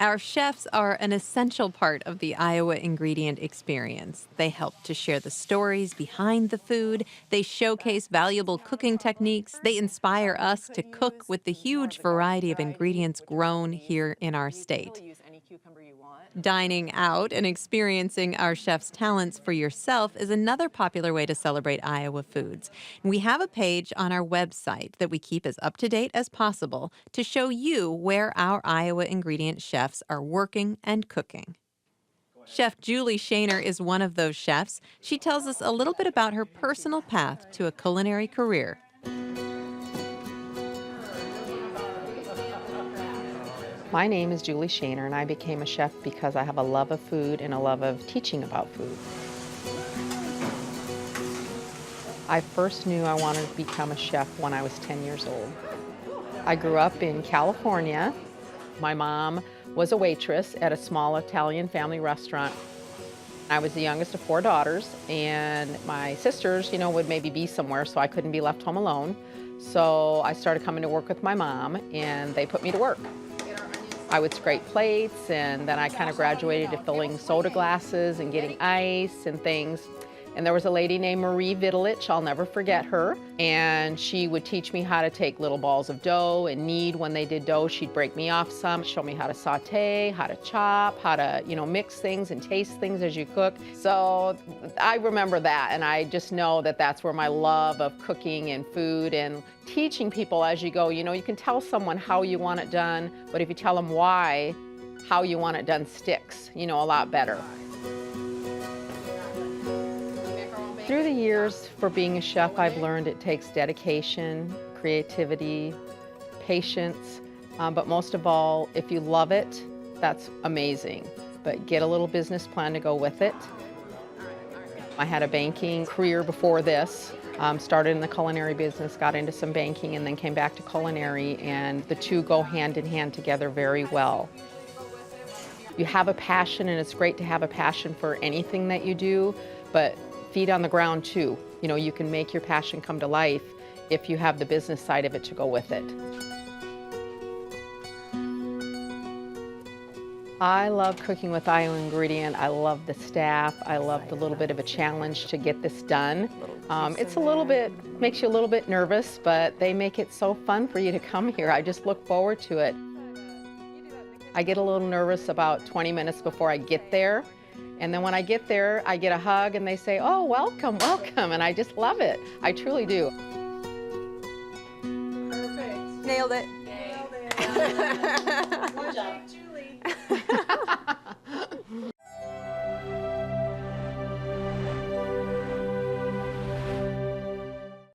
Our chefs are an essential part of the Iowa ingredient experience. They help to share the stories behind the food, they showcase valuable cooking techniques, they inspire us to cook with the huge variety of ingredients grown here in our state. Dining out and experiencing our chefs' talents for yourself is another popular way to celebrate Iowa foods. We have a page on our website that we keep as up to date as possible to show you where our Iowa ingredient chefs are working and cooking. Chef Julie Schoenherr is one of those chefs. She tells us a little bit about her personal path to a culinary career. My name is Julie Schoenherr, and I became a chef because I have a love of food and a love of teaching about food. I first knew I wanted to become a chef when I was 10 years old. I grew up in California. My mom was a waitress at a small Italian family restaurant. I was the youngest of 4 daughters, and my sisters, would maybe be somewhere, so I couldn't be left home alone. So I started coming to work with my mom, and they put me to work. I would scrape plates, and then I kind of graduated to filling soda glasses and getting ice and things. And there was a lady named Marie Vidalich, I'll never forget her, and she would teach me how to take little balls of dough and knead. When they did dough, she'd break me off some, show me how to saute, how to chop, how to, mix things and taste things as you cook. So I remember that, and I just know that that's where my love of cooking and food and teaching people as you go. You can tell someone how you want it done, but if you tell them why, how you want it done sticks, a lot better. Through the years for being a chef, I've learned it takes dedication, creativity, patience, but most of all, if you love it, that's amazing. But get a little business plan to go with it. I had a banking career before this, started in the culinary business, got into some banking, and then came back to culinary, and the two go hand in hand together very well. You have a passion, and it's great to have a passion for anything that you do, but feet on the ground too. You can make your passion come to life if you have the business side of it to go with it. I love cooking with Iowa Ingredient. I love the staff. I love the little bit of a challenge to get this done. It's makes you a little bit nervous, but they make it so fun for you to come here. I just look forward to it. I get a little nervous about 20 minutes before I get there. And then when I get there, I get a hug and they say, "Oh, welcome, welcome." And I just love it. I truly do. Perfect. Nailed it. Nailed it. Good job, Julie.